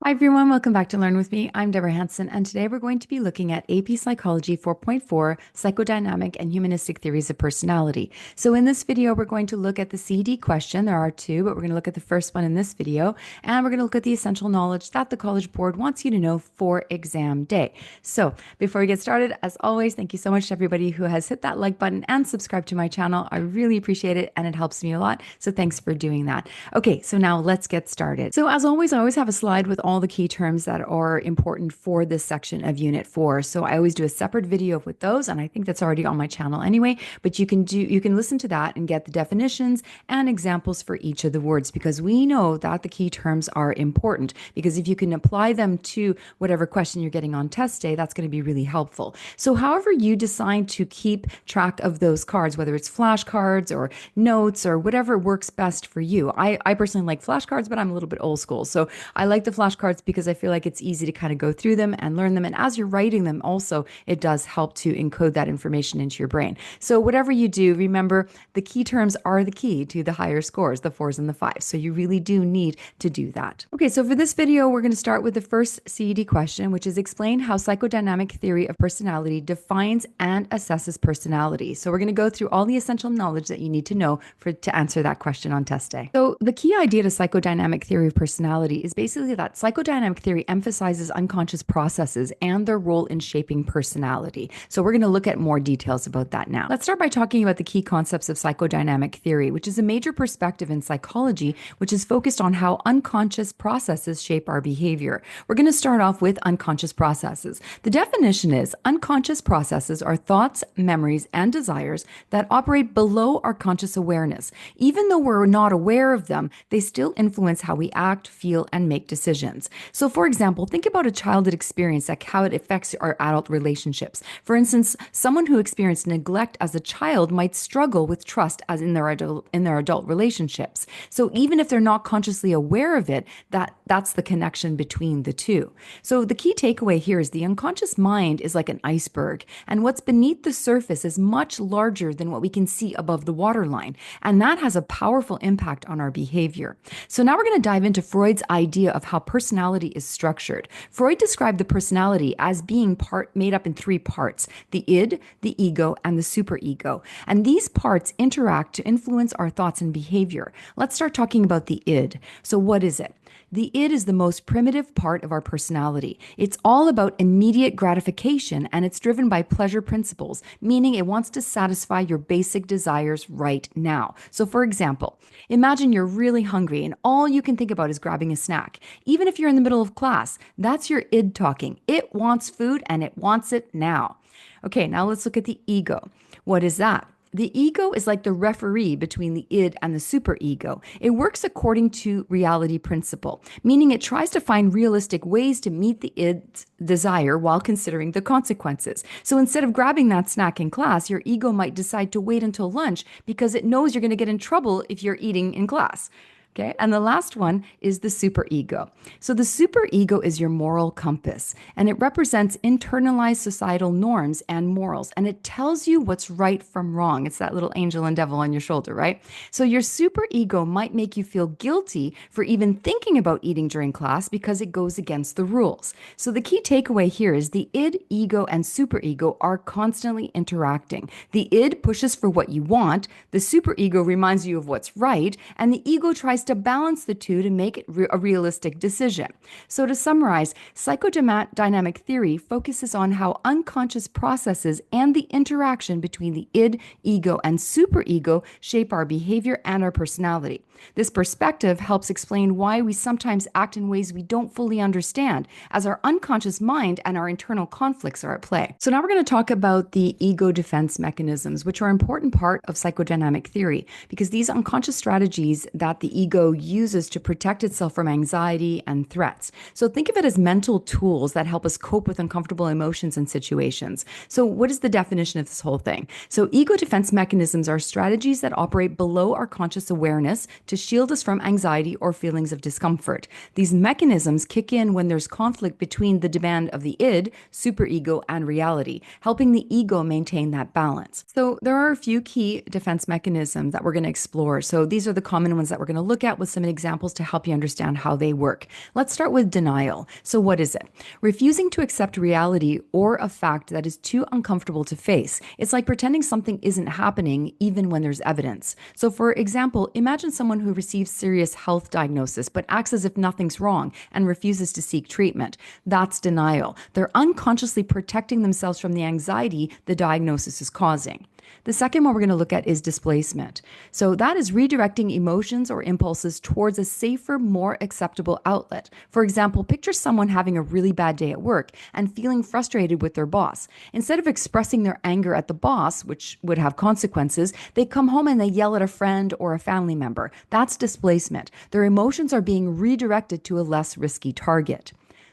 Hi everyone, welcome back to Learn With Me. I'm Deborah Hanson, and today we're going to be looking at AP Psychology 4.4, Psychodynamic and Humanistic Theories of Personality. So in this video, we're going to look at the CED question. There are two, but we're going to look at the first one in this video, and we're going to look at the essential knowledge that the College Board wants you to know for exam day. So before we get started, as always, thank you so much to everybody who has hit that like button and subscribed to my channel. I really appreciate it, and it helps me a lot. So thanks for doing that. Okay, so now let's get started. So as always, I always have a slide with all the key terms that are important for this section of Unit 4. So I always do a separate video with those, and I think that's already on my channel anyway, but you can listen to that and get the definitions and examples for each of the words, because we know that the key terms are important, because if you can apply them to whatever question you're getting on test day, that's going to be really helpful. So however you decide to keep track of those cards, whether it's flashcards or notes or whatever works best for you. I personally like flashcards, but I'm a little bit old school. So I like the flashcards because I feel like it's easy to kind of go through them and learn them. And as you're writing them, also, it does help to encode that information into your brain. So whatever you do, remember the key terms are the key to the higher scores, the 4s and the 5s. So you really do need to do that. Okay, so for this video, we're going to start with the first CED question, which is explain how psychodynamic theory of personality defines and assesses personality. So we're going to go through all the essential knowledge that you need to know to answer that question on test day. So the key idea to psychodynamic theory of personality is basically that psychodynamic theory emphasizes unconscious processes and their role in shaping personality. So we're going to look at more details about that now. Let's start by talking about the key concepts of psychodynamic theory, which is a major perspective in psychology, which is focused on how unconscious processes shape our behavior. We're going to start off with unconscious processes. The definition is unconscious processes are thoughts, memories, and desires that operate below our conscious awareness. Even though we're not aware of them, they still influence how we act, feel, and make decisions. So for example, think about a childhood experience, like how it affects our adult relationships. For instance, someone who experienced neglect as a child might struggle with trust as in their adult relationships. So even if they're not consciously aware of it, that's the connection between the two. So the key takeaway here is the unconscious mind is like an iceberg, and what's beneath the surface is much larger than what we can see above the waterline, and that has a powerful impact on our behavior. So now we're going to dive into Freud's idea of how personality is structured. Freud described the personality as being made up in three parts: the id, the ego, and the superego. And these parts interact to influence our thoughts and behavior. Let's start talking about the id. So what is it? The id is the most primitive part of our personality. It's all about immediate gratification, and it's driven by pleasure principles, meaning it wants to satisfy your basic desires right now. So for example, imagine you're really hungry and all you can think about is grabbing a snack. Even if you're in the middle of class, that's your id talking. It wants food and it wants it now. Okay, now let's look at the ego. What is that? The ego is like the referee between the id and the superego. It works according to reality principle, meaning it tries to find realistic ways to meet the id's desire while considering the consequences. So instead of grabbing that snack in class, your ego might decide to wait until lunch because it knows you're going to get in trouble if you're eating in class. Okay, and the last one is the superego. So the superego is your moral compass, and it represents internalized societal norms and morals, and it tells you what's right from wrong. It's that little angel and devil on your shoulder, right? So your superego might make you feel guilty for even thinking about eating during class because it goes against the rules. So the key takeaway here is the id, ego, and superego are constantly interacting. The id pushes for what you want, the superego reminds you of what's right, and the ego tries to balance the two to make it a realistic decision. So to summarize, psychodynamic theory focuses on how unconscious processes and the interaction between the id, ego, and superego shape our behavior and our personality. This perspective helps explain why we sometimes act in ways we don't fully understand, as our unconscious mind and our internal conflicts are at play. So now we're going to talk about the ego defense mechanisms, which are an important part of psychodynamic theory, because these unconscious strategies that the ego uses to protect itself from anxiety and threats. So think of it as mental tools that help us cope with uncomfortable emotions and situations. So what is the definition of this whole thing? So ego defense mechanisms are strategies that operate below our conscious awareness to shield us from anxiety or feelings of discomfort. These mechanisms kick in when there's conflict between the demand of the id, superego, and reality, helping the ego maintain that balance. So there are a few key defense mechanisms that we're going to explore. So these are the common ones that we're going to look look at with some examples to help you understand how they work. Let's start with denial. So what is it? Refusing to accept reality or a fact that is too uncomfortable to face. It's like pretending something isn't happening even when there's evidence. So for example, imagine someone who receives serious health diagnosis but acts as if nothing's wrong and refuses to seek treatment. That's denial. They're unconsciously protecting themselves from the anxiety the diagnosis is causing. The second one we're going to look at is displacement. So that is redirecting emotions or impulses towards a safer, more acceptable outlet. For example, picture someone having a really bad day at work and feeling frustrated with their boss. Instead of expressing their anger at the boss, which would have consequences, they come home and they yell at a friend or a family member. That's displacement. Their emotions are being redirected to a less risky target.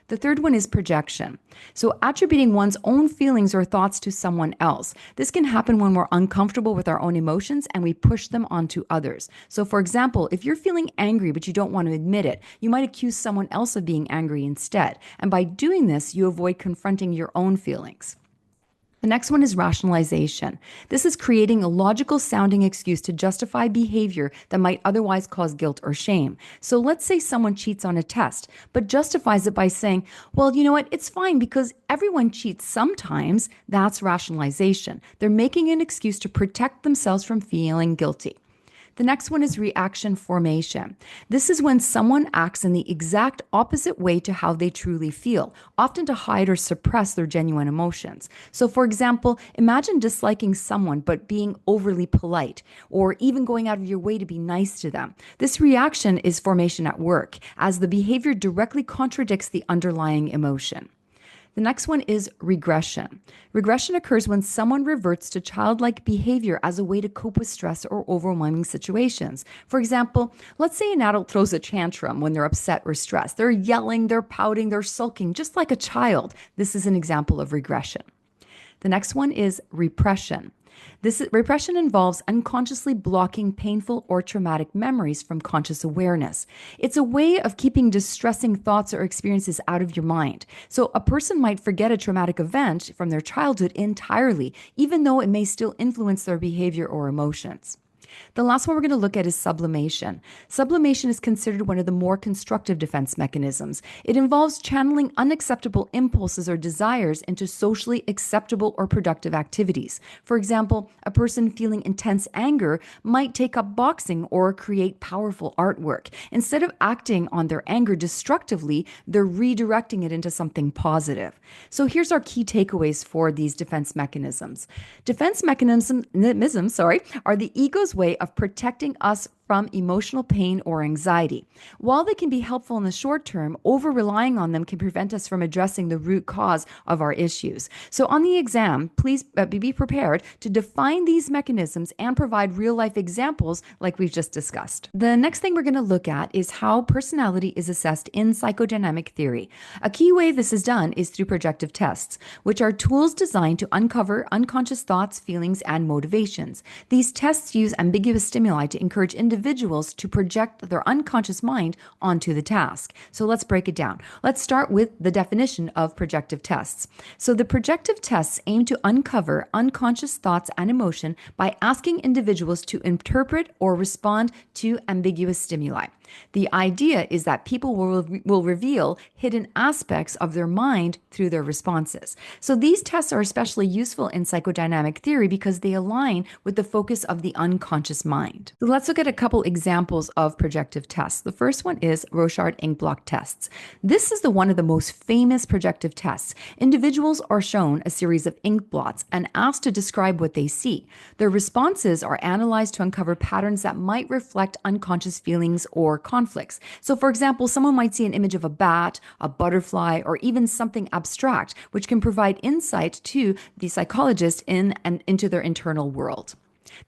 The third one is projection. So attributing one's own feelings or thoughts to someone else. This can happen when we're uncomfortable with our own emotions and we push them onto others. So for example, if you're feeling angry but you don't want to admit it, you might accuse someone else of being angry instead. And by doing this, you avoid confronting your own feelings. The next one is rationalization. This is creating a logical sounding excuse to justify behavior that might otherwise cause guilt or shame. So let's say someone cheats on a test, but justifies it by saying, well, you know what, it's fine because everyone cheats sometimes. That's rationalization. They're making an excuse to protect themselves from feeling guilty. The next one is reaction formation. This is when someone acts in the exact opposite way to how they truly feel, often to hide or suppress their genuine emotions. So for example, imagine disliking someone but being overly polite, or even going out of your way to be nice to them. This reaction is formation at work, as the behavior directly contradicts the underlying emotion. The next one is regression. Regression occurs when someone reverts to childlike behavior as a way to cope with stress or overwhelming situations. For example, let's say an adult throws a tantrum when they're upset or stressed. They're yelling, they're pouting, they're sulking, just like a child. This is an example of regression. The next one is repression. Repression involves unconsciously blocking painful or traumatic memories from conscious awareness. It's a way of keeping distressing thoughts or experiences out of your mind. So a person might forget a traumatic event from their childhood entirely, even though it may still influence their behavior or emotions. The last one we're going to look at is sublimation. Sublimation is considered one of the more constructive defense mechanisms. It involves channeling unacceptable impulses or desires into socially acceptable or productive activities. For example, a person feeling intense anger might take up boxing or create powerful artwork. Instead of acting on their anger destructively, they're redirecting it into something positive. So here's our key takeaways for these defense mechanisms. Defense mechanisms, are the ego's way of protecting us from emotional pain or anxiety. While they can be helpful in the short term, over-relying on them can prevent us from addressing the root cause of our issues. So on the exam, please be prepared to define these mechanisms and provide real-life examples like we've just discussed. The next thing we're going to look at is how personality is assessed in psychodynamic theory. A key way this is done is through projective tests, which are tools designed to uncover unconscious thoughts, feelings, and motivations. These tests use ambiguous stimuli to encourage individuals to project their unconscious mind onto the task. So let's break it down. Let's start with the definition of projective tests. So the projective tests aim to uncover unconscious thoughts and emotion by asking individuals to interpret or respond to ambiguous stimuli. The idea is that people will reveal hidden aspects of their mind through their responses. So these tests are especially useful in psychodynamic theory because they align with the focus of the unconscious mind. So let's look at a couple examples of projective tests. The first one is Rorschach Inkblot Tests. This is one of the most famous projective tests. Individuals are shown a series of ink blots and asked to describe what they see. Their responses are analyzed to uncover patterns that might reflect unconscious feelings or conflicts. So for example, someone might see an image of a bat, a butterfly, or even something abstract, which can provide insight to the psychologist into their internal world.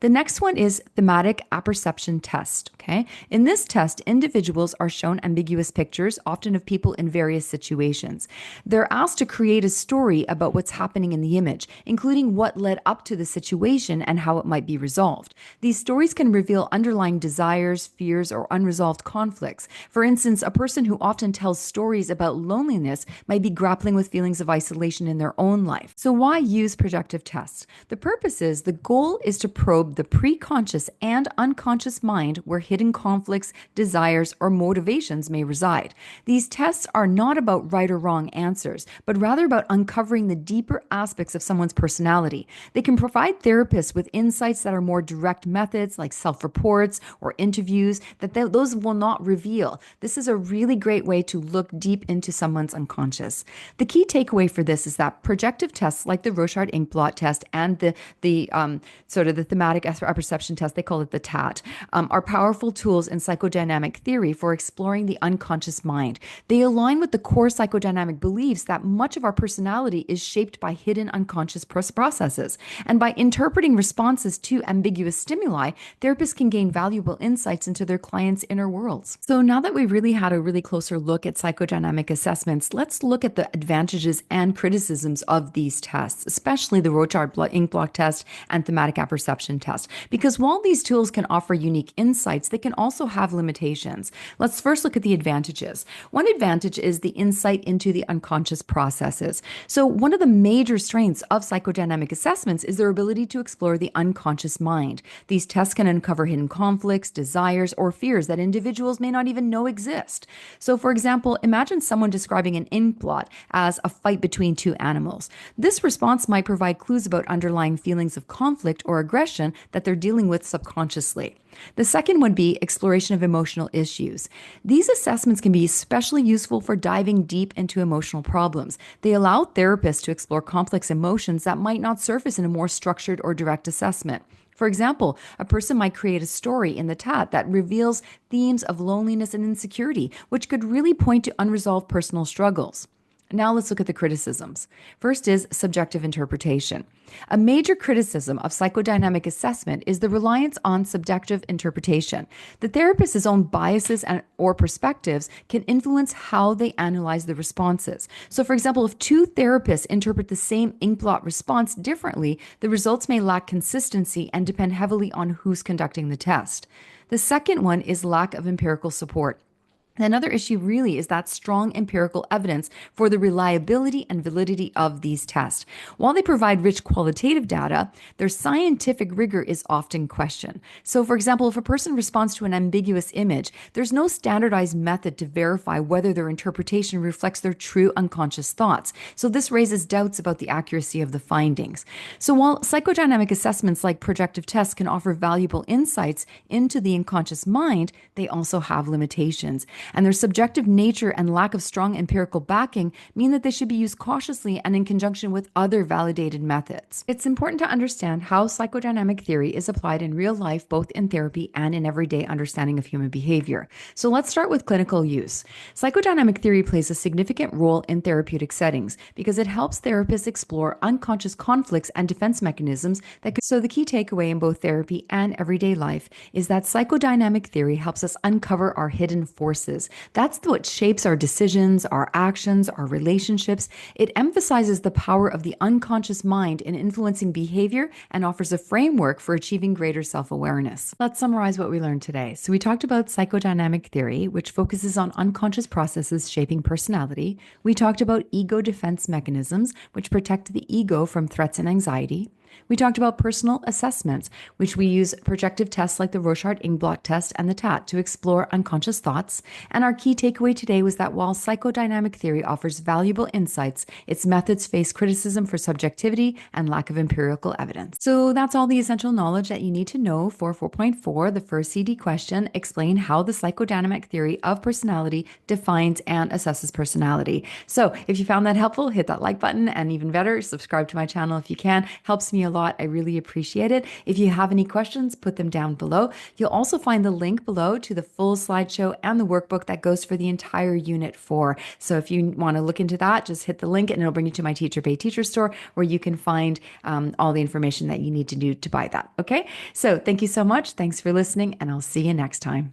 The next one is Thematic Apperception Test. Okay. In this test, individuals are shown ambiguous pictures, often of people in various situations. They're asked to create a story about what's happening in the image, including what led up to the situation and how it might be resolved. These stories can reveal underlying desires, fears, or unresolved conflicts. For instance, a person who often tells stories about loneliness might be grappling with feelings of isolation in their own life. So why use projective tests? The goal is to probe probe the preconscious and unconscious mind where hidden conflicts, desires, or motivations may reside. These tests are not about right or wrong answers, but rather about uncovering the deeper aspects of someone's personality. They can provide therapists with insights that are more direct methods like self-reports or interviews that those will not reveal. This is a really great way to look deep into someone's unconscious. The key takeaway for this is that projective tests like the Rorschach Inkblot Test and the Thematic Apperception Test, they call it the TAT, are powerful tools in psychodynamic theory for exploring the unconscious mind. They align with the core psychodynamic beliefs that much of our personality is shaped by hidden unconscious processes. And by interpreting responses to ambiguous stimuli, therapists can gain valuable insights into their clients' inner worlds. So now that we've really had a really closer look at psychodynamic assessments, let's look at the advantages and criticisms of these tests, especially the Rorschach Inkblot Test and Thematic Apperception Test. Because while these tools can offer unique insights, they can also have limitations. Let's first look at the advantages. One advantage is the insight into the unconscious processes. So one of the major strengths of psychodynamic assessments is their ability to explore the unconscious mind. These tests can uncover hidden conflicts, desires, or fears that individuals may not even know exist. So for example, imagine someone describing an inkblot as a fight between two animals. This response might provide clues about underlying feelings of conflict or aggression that they're dealing with subconsciously. The second would be exploration of emotional issues. These assessments can be especially useful for diving deep into emotional problems. They allow therapists to explore complex emotions that might not surface in a more structured or direct assessment. For example, a person might create a story in the TAT that reveals themes of loneliness and insecurity, which could really point to unresolved personal struggles. Now let's look at the criticisms. First is subjective interpretation. A major criticism of psychodynamic assessment is the reliance on subjective interpretation. The therapist's own biases or perspectives can influence how they analyze the responses. So for example, if two therapists interpret the same inkblot response differently, the results may lack consistency and depend heavily on who's conducting the test. The second one is lack of empirical support. Another issue really is that strong empirical evidence for the reliability and validity of these tests. While they provide rich qualitative data, their scientific rigor is often questioned. So for example, if a person responds to an ambiguous image, there's no standardized method to verify whether their interpretation reflects their true unconscious thoughts. So this raises doubts about the accuracy of the findings. So while psychodynamic assessments like projective tests can offer valuable insights into the unconscious mind, they also have limitations. And their subjective nature and lack of strong empirical backing mean that they should be used cautiously and in conjunction with other validated methods. It's important to understand how psychodynamic theory is applied in real life, both in therapy and in everyday understanding of human behavior. So let's start with clinical use. Psychodynamic theory plays a significant role in therapeutic settings because it helps therapists explore unconscious conflicts and defense mechanisms So the key takeaway in both therapy and everyday life is that psychodynamic theory helps us uncover our hidden forces. That's what shapes our decisions, our actions, our relationships. It emphasizes the power of the unconscious mind in influencing behavior and offers a framework for achieving greater self-awareness. Let's summarize what we learned today. So we talked about psychodynamic theory, which focuses on unconscious processes shaping personality. We talked about ego defense mechanisms, which protect the ego from threats and anxiety. We talked about personal assessments, which we use projective tests like the Rorschach Inkblot Test and the TAT to explore unconscious thoughts. And our key takeaway today was that while psychodynamic theory offers valuable insights, its methods face criticism for subjectivity and lack of empirical evidence. So that's all the essential knowledge that you need to know for 4.4, the first CED question. Explain how the psychodynamic theory of personality defines and assesses personality. So if you found that helpful, hit that like button, and even better, subscribe to my channel if you can. Helps me a lot. I really appreciate it. If you have any questions, put them down below. You'll also find the link below to the full slideshow and the workbook that goes for the entire Unit 4. So if you want to look into that, just hit the link and it'll bring you to my Teacher Pay Teacher store where you can find all the information that you need to do to buy that. Okay, so thank you so much. Thanks for listening, and I'll see you next time.